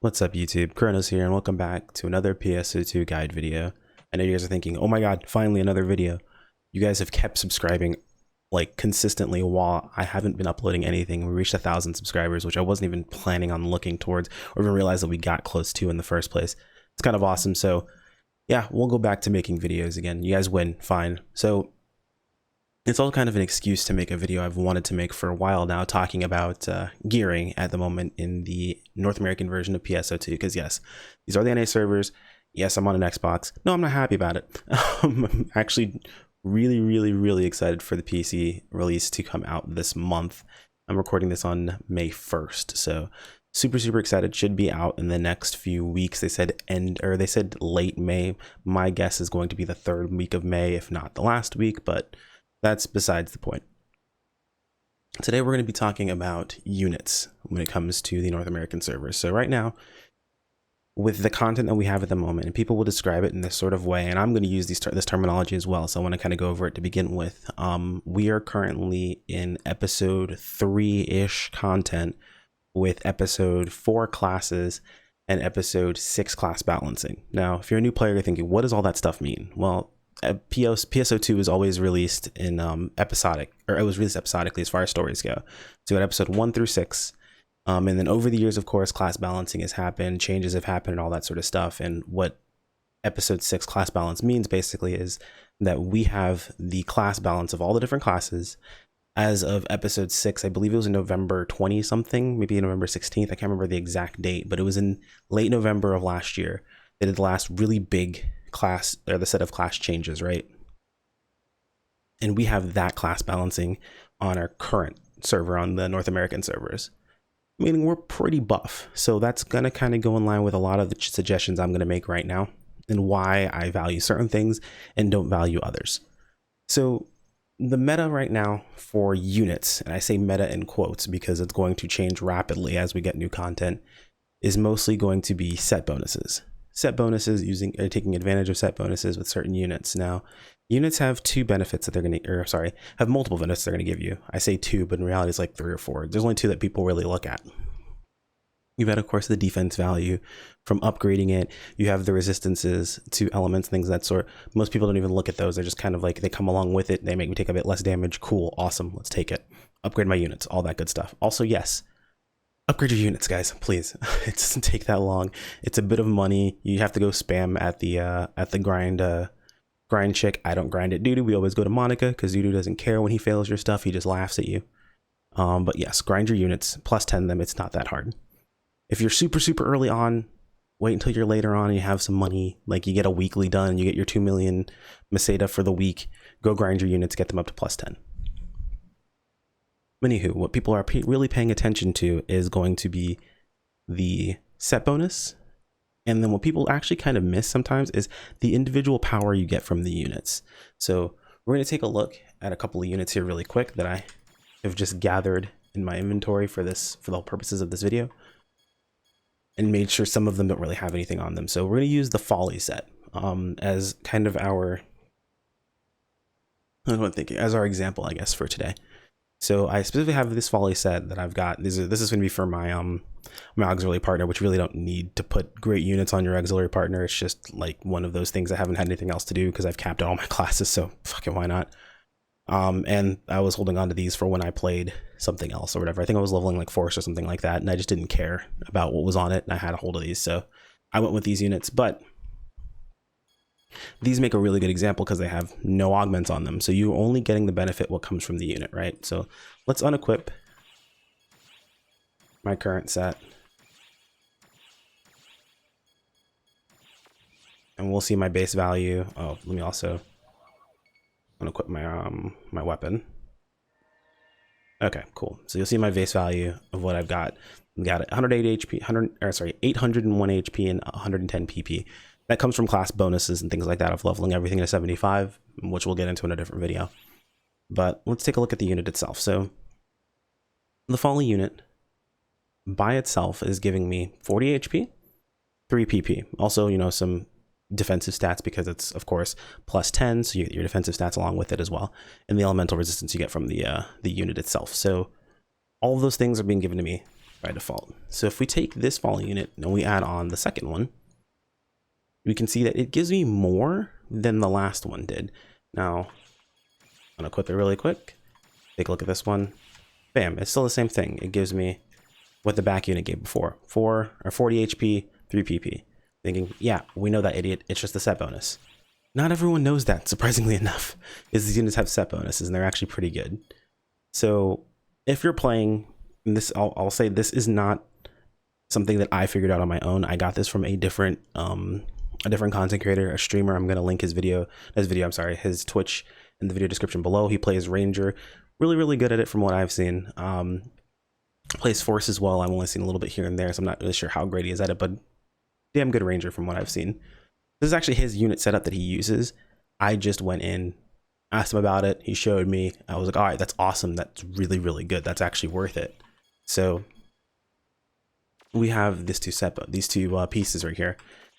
What's up YouTube, Kronos here and welcome back to another PSO2 guide video. I know you guys are thinking, oh my god, finally another video. You guys have kept subscribing like consistently while I haven't been uploading anything. We reached 1,000 subscribers, which I wasn't even planning on looking towards or even realize that we got close to in the first place. It's kind of awesome. So yeah, we'll go back to making videos again. You guys win, fine. So it's all kind of an excuse to make a video I've wanted to make for a while now, talking about gearing at the moment in the North American version of PSO2. Because yes, these are the NA servers. Yes, I'm on an Xbox. No, I'm not happy about it. I'm actually really excited for the PC release to come out this month. I'm recording this on May 1st, so super excited. Should be out in the next few weeks. They said they said late May. My guess is going to be the 3rd week of May, if not the last week, but that's besides the point. Today we're going to be talking about units when it comes to the North American servers. So right now, with the content that we have at the moment, and people will describe it in this sort of way, and I'm going to use this terminology as well, so I want to kind of go over it to begin with. We are currently in episode 3-ish content with episode 4 classes and episode 6 class balancing. Now, if you're a new player, you're thinking, what does all that stuff mean? Well, PSO2 is always released in episodic, or it was released episodically as far as stories go. So at episode 1 through 6, and then over the years, of course, class balancing has happened, changes have happened, and all that sort of stuff. And what episode 6 class balance means basically is that we have the class balance of all the different classes as of episode 6. I believe it was in November 20 something, maybe November 16th. I can't remember the exact date, but it was in late November of last year. They did the last really big class, or the set of class changes, right? And we have that class balancing on our current server on the North American servers, meaning we're pretty buff. So that's gonna kind of go in line with a lot of the suggestions I'm gonna make right now and why I value certain things and don't value others. So the meta right now for units, and I say meta in quotes because it's going to change rapidly as we get new content, is mostly going to be set bonuses. Set bonuses, taking advantage of set bonuses with certain units. Now, units have two benefits that they're going to, or sorry, have multiple benefits they're going to give you. I say two, but in reality it's like 3 or 4. There's only 2 that people really look at. You've got, of course, the defense value from upgrading it. You have the resistances to elements, things of that sort. Most people don't even look at those. They're just kind of like, they come along with it. They make me take a bit less damage. Cool, awesome, let's take it. Upgrade my units, all that good stuff. Also, yes, upgrade your units, guys, please. It doesn't take that long. It's a bit of money. You have to go spam at the grind chick. I don't grind at Dudu. We always go to Monica because Dudu doesn't care when he fails your stuff. He just laughs at you. But yes, grind your units, plus 10 them. It's not that hard. If you're super early on, wait until you're later on and you have some money, like you get a weekly done, you get your 2 million Meseta for the week, go grind your units, get them up to plus 10. Anywho, what people are really paying attention to is going to be the set bonus. And then what people actually kind of miss sometimes is the individual power you get from the units. So we're going to take a look at a couple of units here really quick that I have just gathered in my inventory for the purposes of this video, and made sure some of them don't really have anything on them. So we're going to use the Folly set as kind of our, as our example, I guess, for today. So I specifically have this Folly set that I've got. This is going to be for my my auxiliary partner, which really don't need to put great units on your auxiliary partner. It's just like one of those things I haven't had anything else to do because I've capped all my classes, so fucking why not? And I was holding on to these for when I played something else or whatever. I think I was leveling like Force or something like that, and I just didn't care about what was on it, and I had a hold of these, so I went with these units. But these make a really good example because they have no augments on them. So you're only getting the benefit what comes from the unit, right? So let's unequip my current set. And we'll see my base value. Oh, let me also unequip my my weapon. Okay, cool. So you'll see my base value of what I've got. I've got 108 HP, 801 HP and 110 PP. That comes from class bonuses and things like that of leveling everything to 75, which we'll get into in a different video. But let's take a look at the unit itself. So the Folly unit by itself is giving me 40 HP, 3 PP. Also, you know, some defensive stats because it's, of course, plus 10, so you get your defensive stats along with it as well. And the elemental resistance you get from the unit itself. So all of those things are being given to me by default. So if we take this Folly unit and we add on the second one, we can see that it gives me more than the last one did. Now, I'm gonna equip it really quick. Take a look at this one. Bam, it's still the same thing. It gives me what the back unit gave before. 40 HP, 3 PP. Thinking, yeah, we know that, idiot. It's just the set bonus. Not everyone knows that, surprisingly enough, is these units have set bonuses, and they're actually pretty good. So if you're playing this, I'll say this is not something that I figured out on my own. I got this from a different content creator, a streamer. I'm going to link his Twitch in the video description below. He plays Ranger, really good at it from what I've seen. Plays Force as well. I've only seen a little bit here and there, so I'm not really sure how great he is at it, but damn good Ranger from what I've seen. This is actually his unit setup that he uses. I just went in, asked him about it. He showed me. I was like, all right, that's awesome. That's really good. That's actually worth it. So we have these two pieces right here.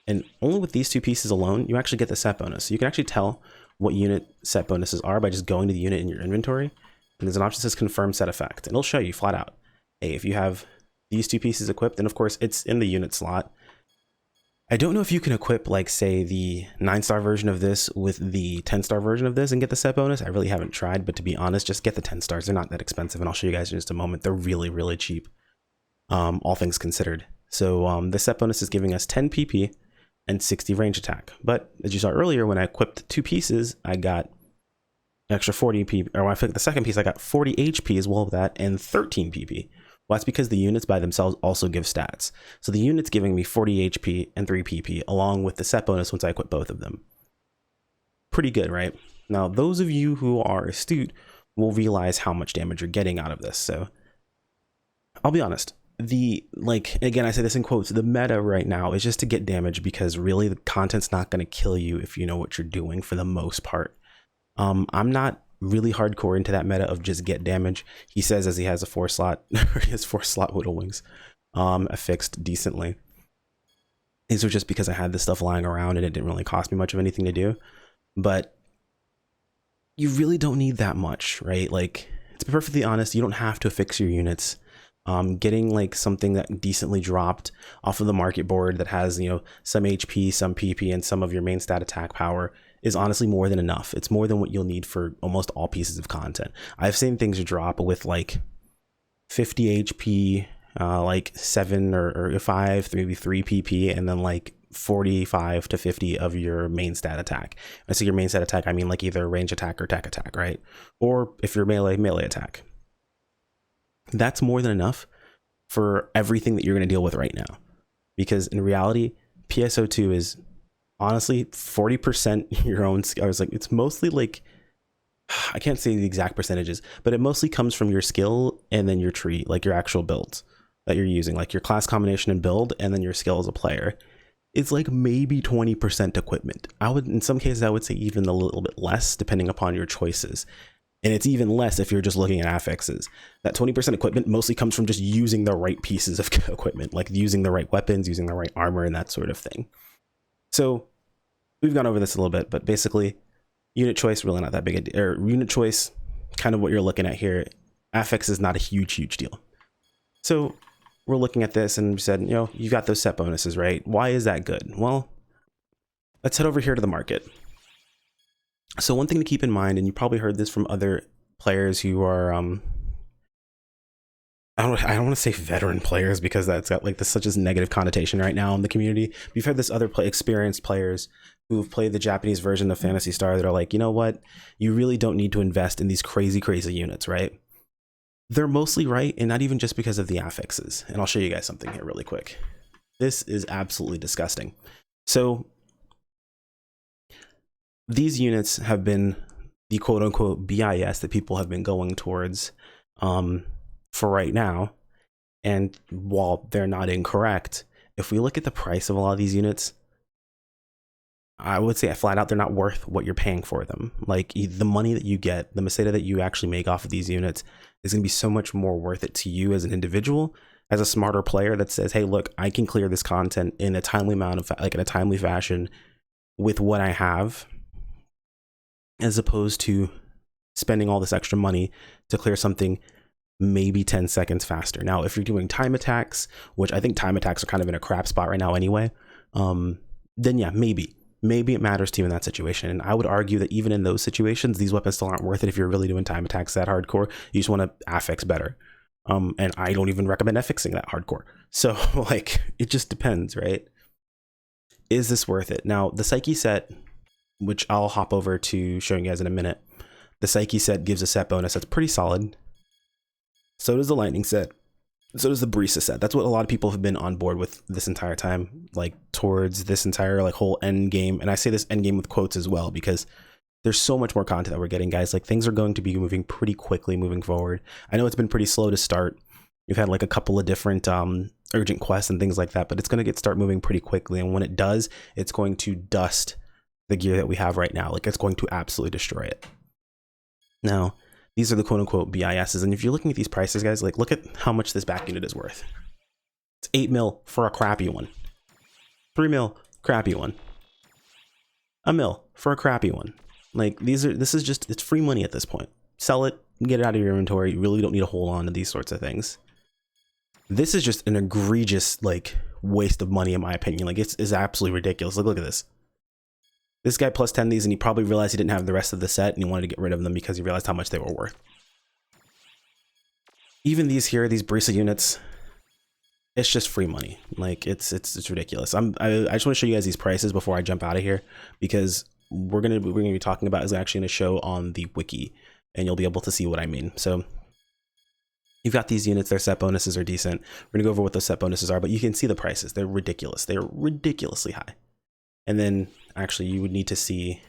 And only with these two pieces alone, you actually get the set bonus. So you can actually tell what unit set bonuses are by just going to the unit in your inventory. And there's an option that says confirm set effect. And it'll show you flat out, hey, if you have these two pieces equipped, and of course it's in the unit slot. I don't know if you can equip, like, say, the 9-star version of this with the 10-star version of this and get the set bonus. I really haven't tried, but to be honest, just get the 10 stars. They're not that expensive, and I'll show you guys in just a moment. They're really cheap, all things considered. So the set bonus is giving us 10 PP and 60 range attack. But as you saw earlier, when I equipped 2 pieces, I got an extra 40 PP, or when I picked the second piece, I got 40 HP as well with that and 13 PP. Well, that's because the units by themselves also give stats. So the unit's giving me 40 HP and 3 PP, along with the set bonus once I equip both of them. Pretty good, right? Now, those of you who are astute will realize how much damage you're getting out of this. So I'll be honest. Again, I say this in quotes, the meta right now is just to get damage, because really the content's not going to kill you if you know what you're doing for the most part. I'm not really hardcore into that meta of just get damage. He says as he has a 4-slot, he has 4-slot Whittle Wings affixed decently. These are just because I had this stuff lying around and it didn't really cost me much of anything to do. But you really don't need that much, right? Like, to be perfectly honest, you don't have to affix your units. Getting like something that decently dropped off of the market board that has, you know, some HP, some PP, and some of your main stat attack power is honestly more than enough. It's more than what you'll need for almost all pieces of content. I've seen things drop with like 50 HP, like 7 or 5, maybe 3 PP, and then like 45 to 50 of your main stat attack. I say your main stat attack, I mean like either range attack or tech attack, right? Or if you're melee attack. That's more than enough for everything that you're going to deal with right now. Because in reality, PSO2 is honestly 40% your own skill. I was like, it's mostly like, I can't say the exact percentages, but it mostly comes from your skill and then your tree, like your actual builds that you're using, like your class combination and build, and then your skill as a player. It's like maybe 20% equipment. In some cases, I would say even a little bit less depending upon your choices. And it's even less if you're just looking at affixes. That 20% equipment mostly comes from just using the right pieces of equipment, like using the right weapons, using the right armor, and that sort of thing. So we've gone over this a little bit, but basically unit choice, really not that big a deal. Or unit choice, kind of what you're looking at here. Affix is not a huge deal. So we're looking at this and we said, you know, you've got those set bonuses, right? Why is that good? Well, let's head over here to the market. So one thing to keep in mind, and you probably heard this from other players who are, I don't want to say veteran players because that's got like such a negative connotation right now in the community. We've heard this other experienced players who've played the Japanese version of Phantasy Star that are like, you know what, you really don't need to invest in these crazy units, right? They're mostly right, and not even just because of the affixes. And I'll show you guys something here really quick. This is absolutely disgusting. So these units have been the quote-unquote BIS that people have been going towards for right now. And while they're not incorrect, if we look at the price of a lot of these units, I would say flat out they're not worth what you're paying for them. Like the money that you get, the meseta that you actually make off of these units is going to be so much more worth it to you as an individual, as a smarter player that says, hey, look, I can clear this content in a timely amount of, like in a timely fashion with what I have, as opposed to spending all this extra money to clear something maybe 10 seconds faster. Now, if you're doing time attacks, which I think time attacks are kind of in a crap spot right now anyway, then yeah, maybe it matters to you in that situation. And I would argue that even in those situations, these weapons still aren't worth it if you're really doing time attacks that hardcore. You just want to affix better. And I don't even recommend affixing that hardcore. So like, it just depends, right? Is this worth it? Now, the Psyche set, which I'll hop over to showing you guys in a minute. The Psyche set gives a set bonus that's pretty solid. So does the Lightning set. So does the Barista set. That's what a lot of people have been on board with this entire time, like towards this entire like whole end game. And I say this end game with quotes as well, because there's so much more content that we're getting, guys. Like, things are going to be moving pretty quickly moving forward. I know it's been pretty slow to start. You've had like a couple of different urgent quests and things like that, but it's going to start moving pretty quickly. And when it does, it's going to dust the gear that we have right now. Like, it's going to absolutely destroy it. Now, these are the quote unquote BISs. And if you're looking at these prices, guys, like, look at how much this back unit is worth. It's 8 mil for a crappy one. 3 mil, crappy one. A mil for a crappy one. Like, this is just, it's free money at this point. Sell it, get it out of your inventory. You really don't need to hold on to these sorts of things. This is just an egregious, like, waste of money, in my opinion. Like, it's absolutely ridiculous. Look at this. This guy plus 10 these, and he probably realized he didn't have the rest of the set, and he wanted to get rid of them because he realized how much they were worth. Even these here, these Barista units, it's just free money. Like, it's ridiculous. I just want to show you guys these prices before I jump out of here, because we're gonna be talking about is actually going to show on the wiki, and you'll be able to see what I mean. So you've got these units, their set bonuses are decent. We're gonna go over what those set bonuses are, but you can see the prices. They're ridiculous. They're ridiculously high. And then actually you would need to see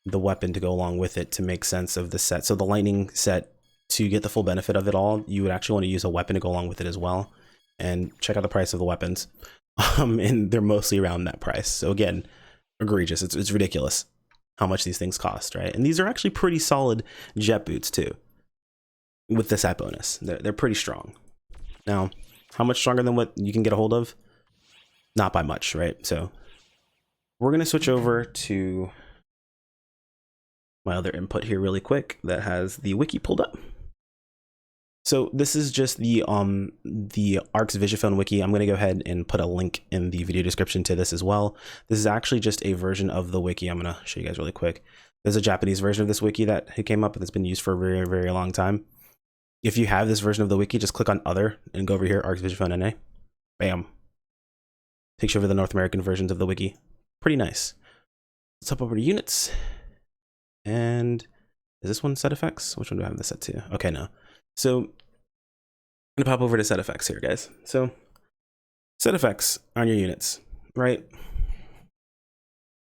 the weapon to go along with it to make sense of the set. So the Lightning set, to get the full benefit of it all, you would actually want to use a weapon to go along with it as well. And check out the price of the weapons. And they're mostly around that price. So again, egregious. It's ridiculous how much these things cost, right? And these are actually pretty solid jet boots too, with the set bonus. They're pretty strong. Now, how much stronger than what you can get a hold of? Not by much, right? So we're going to switch over to my other input here really quick that has the wiki pulled up. So this is just the Arx Visiophone wiki. I'm going to go ahead and put a link in the video description to this as well. This is actually just a version of the wiki. I'm going to show you guys really quick. There's a Japanese version of this wiki that came up that's been used for a very, very long time. If you have this version of the wiki, just click on other and go over here, Arx Visiophone NA. Bam. Takes you over the North American versions of the wiki. Pretty nice. Let's hop over to units. And is this one set effects? Which one do I have this set to? Okay, no. So I'm gonna pop over to set effects here, guys. So set effects on your units, right?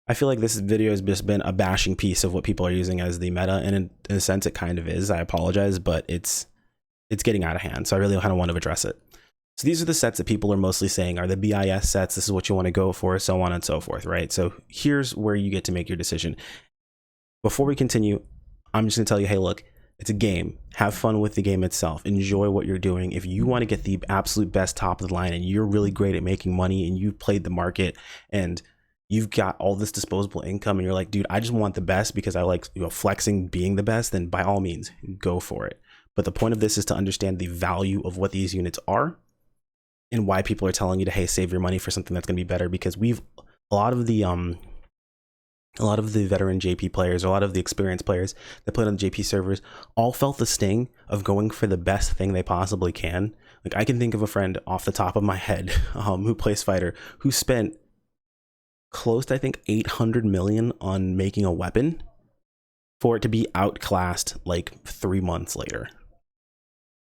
I feel like this video has just been a bashing piece of what people are using as the meta, and in a sense it kind of is. I apologize, but it's getting out of hand. So I really kind of want to address it. So these are the sets that people are mostly saying are the BIS sets. This is what you want to go for, so on and so forth, right? So here's where you get to make your decision. Before we continue, I'm just gonna tell you, hey, look, it's a game. Have fun with the game itself. Enjoy what you're doing. If you want to get the absolute best top of the line and you're really great at making money and you've played the market and you've got all this disposable income and you're like, dude, I just want the best because I like, flexing being the best, then by all means, go for it. But the point of this is to understand the value of what these units are and why people are telling you to, hey, save your money for something that's going to be better, because a lot of the veteran JP players, a lot of the experienced players that played on the JP servers all felt the sting of going for the best thing they possibly can. Like, I can think of a friend off the top of my head who plays fighter, who spent close to, I think, 800 million on making a weapon for it to be outclassed like 3 months later.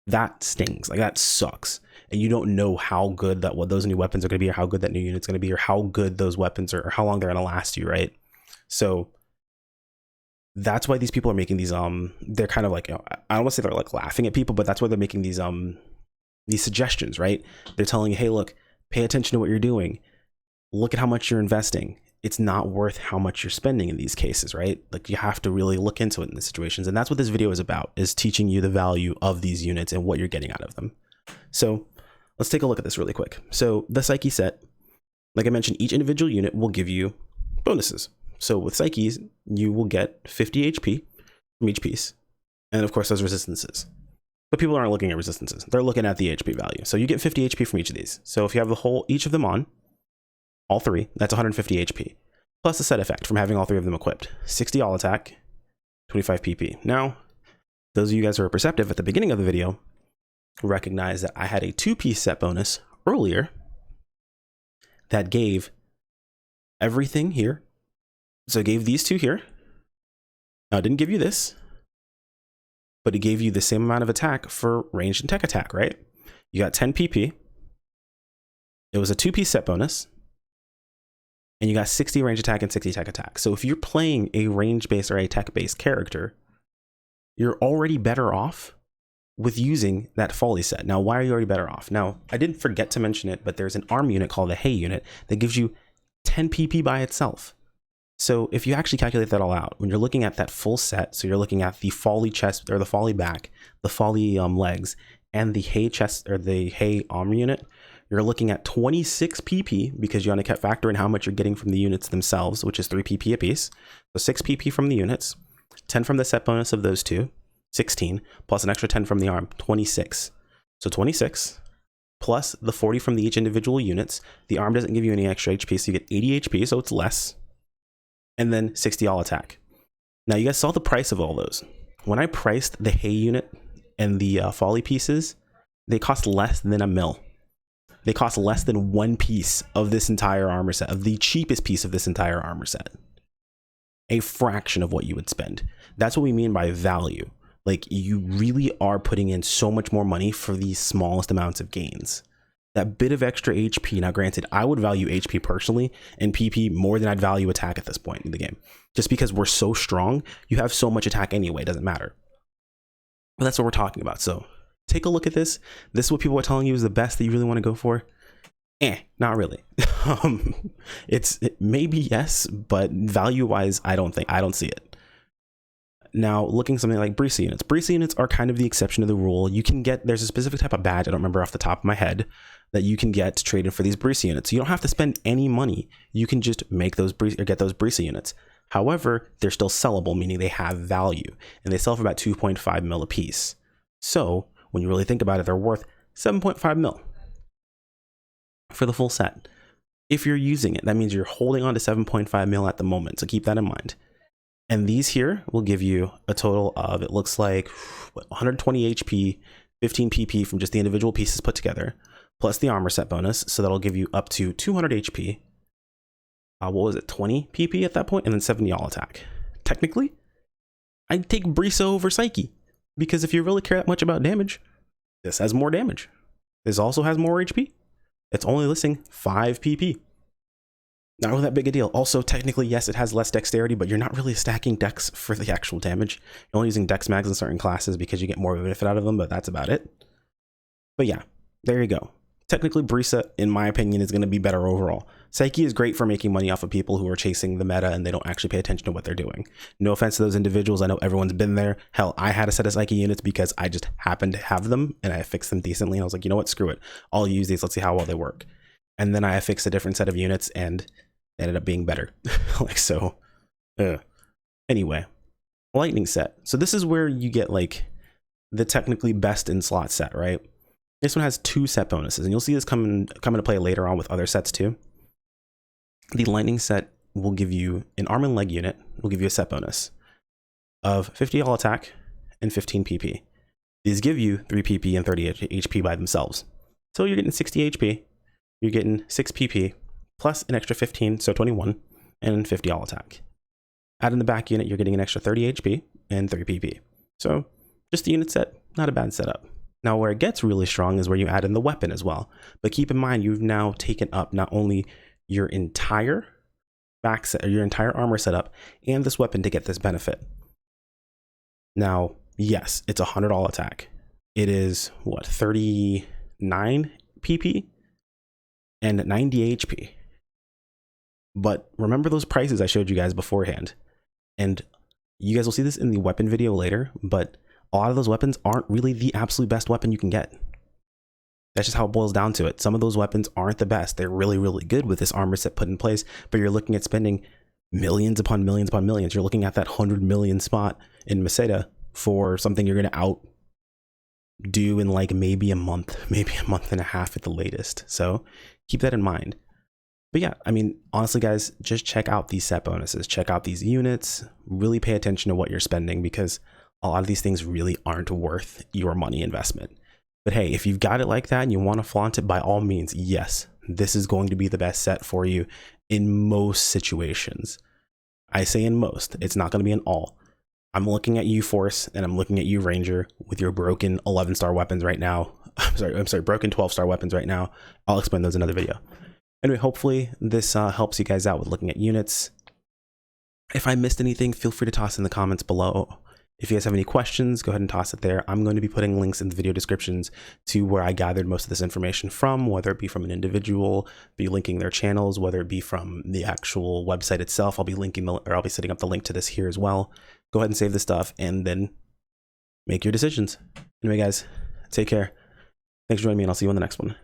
That stings. Like, that sucks. And you don't know how good what those new weapons are going to be, or how good that new unit's going to be, or how good those weapons are, or how long they're going to last you, right? So that's why these people are making these they're kind of like, I don't want to say they're like laughing at people, but that's why they're making these suggestions, right? They're telling you, hey, look, pay attention to what you're doing. Look at how much you're investing. It's not worth how much you're spending in these cases, right? Like, you have to really look into it in the situations. And that's what this video is about, is teaching you the value of these units and what you're getting out of them. So let's take a look at this really quick. So the Psyche set, like I mentioned, each individual unit will give you bonuses. So with Psyches, you will get 50 HP from each piece. And of course, those resistances. But people aren't looking at resistances. They're looking at the HP value. So you get 50 HP from each of these. So if you have each of them on, all three, that's 150 HP. Plus the set effect from having all three of them equipped. 60 all attack, 25 PP. Now, those of you guys who are perceptive at the beginning of the video recognize that I had a 2-piece set bonus earlier that gave everything here. So it gave these two here. Now, it didn't give you this, but it gave you the same amount of attack for ranged and tech attack, right? You got 10 PP. It was a 2-piece set bonus. And you got 60 range attack and 60 tech attack. So if you're playing a range-based or a tech-based character, you're already better off with using that Folly set. Now, why are you already better off? Now, I didn't forget to mention it, but there's an arm unit called the Hay unit that gives you 10 PP by itself. So if you actually calculate that all out, when you're looking at that full set, so you're looking at the Folly chest or the Folly back, the Folly legs, and the Hay chest or the Hay arm unit, you're looking at 26 PP because you only kept factor in how much you're getting from the units themselves, which is 3 PP apiece. So 6 PP from the units, 10 from the set bonus of those two, 16, plus an extra 10 from the arm, 26. So 26 plus the 40 from each individual units. The arm doesn't give you any extra HP, so you get 80 HP, so it's less. And then 60 all attack. Now you guys saw the price of all those. When I priced the Hay unit and the Folly pieces, they cost less than $1 mil. They cost less than 1 piece of this entire armor set, of the cheapest piece of this entire armor set. A fraction of what you would spend. That's what we mean by value. Like, you really are putting in so much more money for the smallest amounts of gains. That bit of extra HP, now granted, I would value HP personally and PP more than I'd value attack at this point in the game. Just because we're so strong, you have so much attack anyway, it doesn't matter. But that's what we're talking about, so take a look at this. This is what people are telling you is the best that you really want to go for. Not really. Maybe yes, but value-wise, I don't see it. Now, looking something like Brisa units. Brisa units are kind of the exception to the rule. You can get, there's a specific type of badge, I don't remember off the top of my head, that you can get to trade in for these Brisa units. You don't have to spend any money. You can just make those or get those Brisa units. However, they're still sellable, meaning they have value, and they sell for about 2.5 mil a piece. So when you really think about it, they're worth 7.5 mil for the full set. If you're using it, that means you're holding on to 7.5 mil at the moment. So keep that in mind. And these here will give you a total of, it looks like 120 HP, 15 PP from just the individual pieces put together, plus the armor set bonus. So that'll give you up to 200 HP. What was it? 20 PP at that point, and then 70 all attack. Technically, I'd take Brisa over Psyche, because if you really care that much about damage, this has more damage. This also has more HP. It's only listing 5 PP. Not really that big a deal. Also, technically, yes, it has less dexterity, but you're not really stacking dex for the actual damage. You're only using dex mags in certain classes because you get more benefit out of them, but that's about it. But yeah, there you go. Technically, Brisa, in my opinion, is going to be better overall. Psyche is great for making money off of people who are chasing the meta and they don't actually pay attention to what they're doing. No offense to those individuals. I know everyone's been there. Hell, I had a set of Psyche units because I just happened to have them and I fixed them decently. And I was like, you know what? Screw it. I'll use these. Let's see how well they work. And then I fixed a different set of units and they ended up being better. Like, so. Anyway, lightning set. So this is where you get like the technically best in slot set, right? This one has 2 set bonuses, and you'll see this come into play later on with other sets too. The lightning set will give you an arm and leg unit, will give you a set bonus of 50 all attack and 15 PP. These give you 3 PP and 30 HP by themselves. So you're getting 60 HP, you're getting 6 PP, plus an extra 15, so 21, and 50 all attack. Add in the back unit, you're getting an extra 30 HP and 3 PP. So just the unit set, not a bad setup. Now, where it gets really strong is where you add in the weapon as well. But keep in mind, you've now taken up not only your entire back set, or your entire armor setup, and this weapon to get this benefit. Now, yes, it's 100 all attack. It is, what, 39 PP and 90 HP. But remember those prices I showed you guys beforehand. And you guys will see this in the weapon video later, but a lot of those weapons aren't really the absolute best weapon you can get. That's just how it boils down to it. Some of those weapons aren't the best. They're really, really good with this armor set put in place, but you're looking at spending millions upon millions upon millions. You're looking at that 100 million spot in Meseta for something you're going to due in like maybe a month, maybe a month and a half at the latest. So keep that in mind. But yeah, I mean, honestly, guys, just check out these set bonuses, check out these units, really pay attention to what you're spending, because a lot of these things really aren't worth your money investment. But hey, if you've got it like that and you want to flaunt it, by all means, yes, this is going to be the best set for you in most situations. I say in most, it's not going to be in all. I'm looking at you, Force, and I'm looking at you, Ranger, with your broken 11-star weapons right now. I'm sorry, broken 12-star weapons right now. I'll explain those in another video. Anyway, hopefully this helps you guys out with looking at units. If I missed anything, feel free to toss in the comments below. If you guys have any questions, go ahead and toss it there. I'm going to be putting links in the video descriptions to where I gathered most of this information from, whether it be from an individual, be linking their channels, whether it be from the actual website itself. I'll be setting up the link to this here as well. Go ahead and save the stuff and then make your decisions. Anyway, guys, take care. Thanks for joining me, and I'll see you on the next one.